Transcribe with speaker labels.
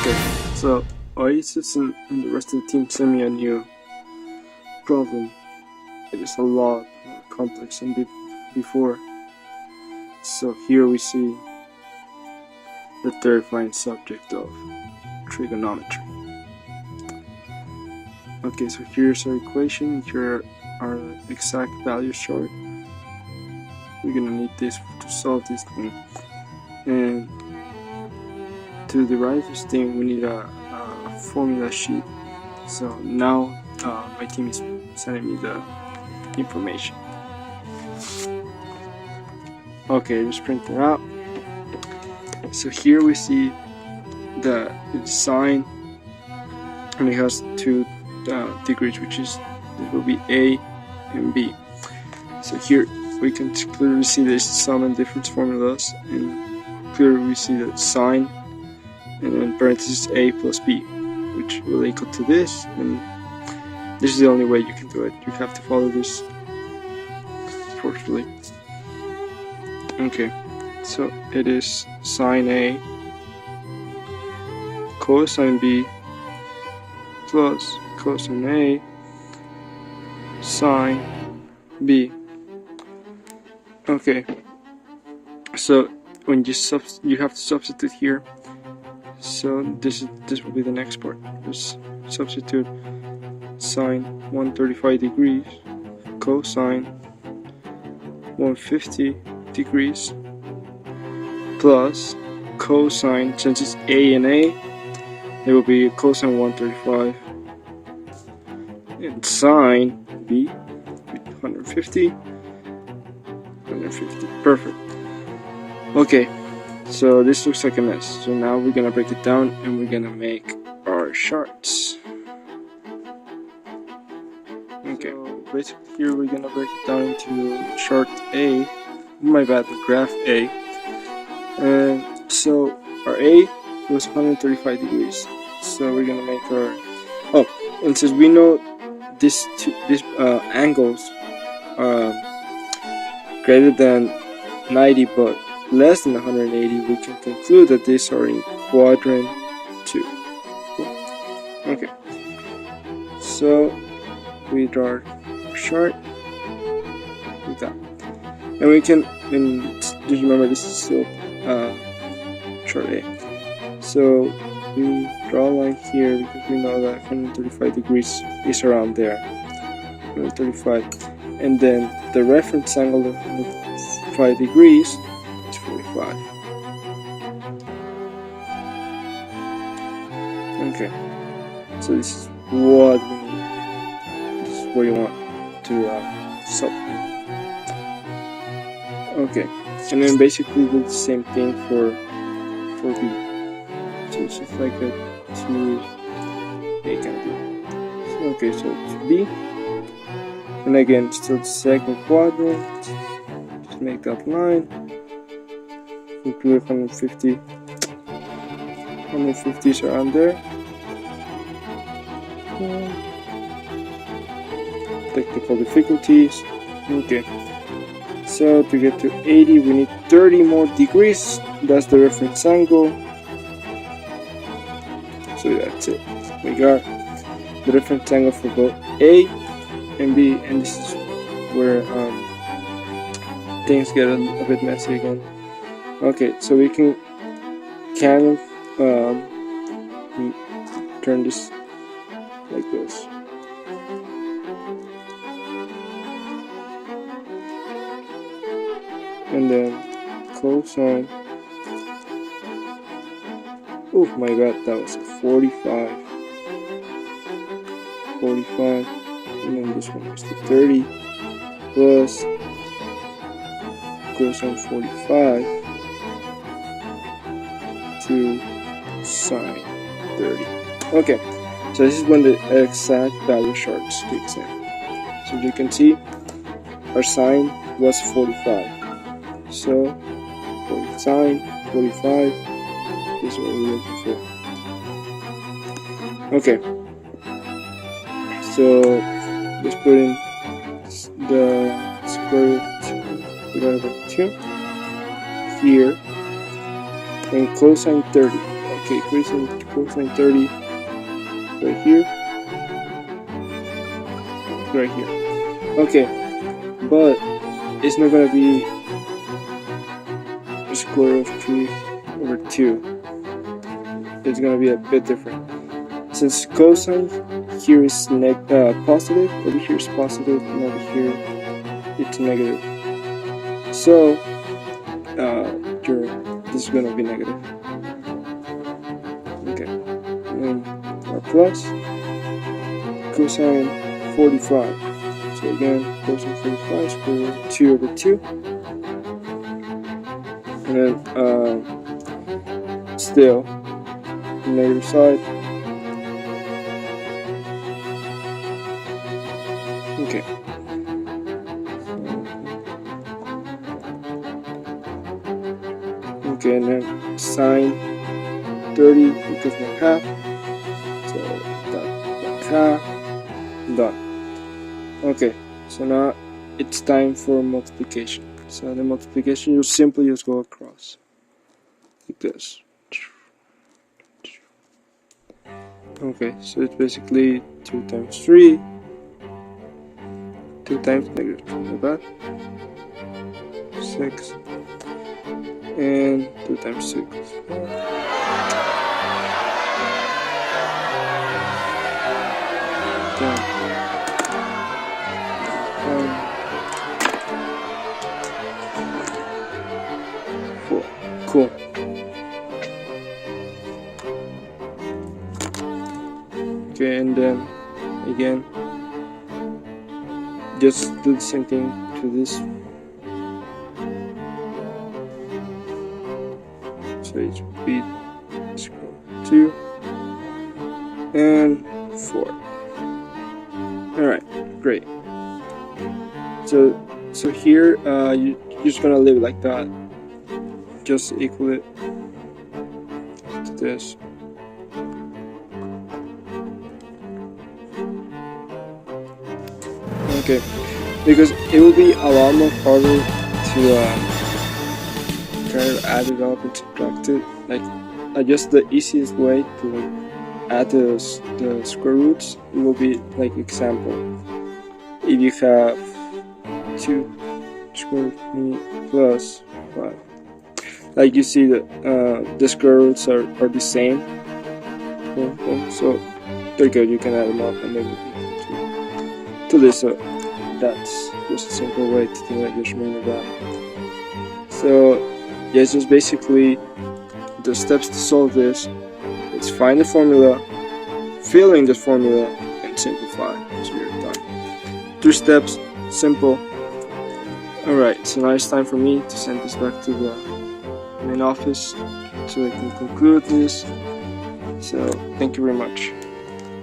Speaker 1: Okay, so Oasis and the rest of the team sent me a new problem. It is a lot more complex than before. So here we see the terrifying subject of trigonometry. Okay, so here's our equation, here are the exact values short. We're gonna need this to solve this thing. And to derive this thing, we need a formula sheet. So now my team is sending me the information. Okay, just print it out. So here we see the sine, and it has two degrees, which is this will be A and B. So here we can clearly see this sum and difference formulas, and clearly we see that sine and then parentheses A plus B, which will equal to this, and this is the only way you can do it. You have to follow this, unfortunately. Okay, so it is sine A cosine B plus cosine A sine B. Okay, so when you have to substitute here. So this will be the next part. Just substitute sine 135 degrees cosine 150 degrees plus cosine, since it's A and A, it will be cosine 135 and sine B 150. Perfect. Okay, so this looks like a mess. So now we're gonna break it down and we're gonna make our charts. Okay, so basically here we're gonna break it down into chart A. My bad, the graph A. And so our A was 135 degrees. So we're gonna make our and since we know these angles greater than 90 but less than 180, we can conclude that these are in quadrant 2. Cool. Okay, so we draw our chart like that, and we can, and just remember this is still chart A. So we draw a line here because we know that 135 degrees is around there, 135, and then the reference angle of 105 degrees is 45. Okay, so this is what we need. This is what you want to solve. Okay, and then basically do the same thing for B. So it's just like a 2A kind of thing. So, okay, so to B, and again still the second quadrant. Just make that line. Include 150. 150 is around there. Technical difficulties. Okay. So to get to 80, we need 30 more degrees. That's the reference angle. So that's it. We got the reference angle for both A and B, and this is where things get a bit messy again. Okay, so we can kind of turn this like this. And then cosine. Oh my god, that was 45. 45. And then this one is the 30 plus cosine 45 to sine 30. Okay, so this is when the exact value chart kicks in. So you can see our sine was 45. So for sine 45, this is what we're looking for. Okay, so let's put in the square root divided by 2 here, and cosine 30. Okay, cosine 30 right here. Right here. Okay, but it's not gonna be the square root of 3 over 2. It's gonna be a bit different. Since cosine here is positive, over here is positive, and over here it's negative. So this is gonna be negative. Okay, and our plus cosine 45. So again, cosine 45 square root of 2 over 2. And then still the negative side. Okay. Okay, and then sine 30 equals 1/2. So that 1/2 done. Okay, so now it's time for multiplication. So the multiplication, you simply just go across like this. Okay, so it's basically 2 times 3, 2 times negative 3, like that. 6, and 2 times 6. Cool. Okay, and then again, just do the same thing to this. So it should be 2 and 4. Alright, great. So here you're just gonna leave it like that. Just equal it to this. Okay, because it will be a lot more harder to try to add it up and subtract it. Like, just the easiest way to add the square roots, it will be like example. If you have 2 square root plus 5. Like you see that the square roots are the same. So they're good, you can add them up and then to this. So that's just a simple way to do it, just remember that. So yeah, it's just basically the steps to solve this. It's find the formula, fill in the formula, and simplify. So you're done. 3 steps, simple. Alright, so now it's time for me to send this back to the main office so I can conclude this. So thank you very much.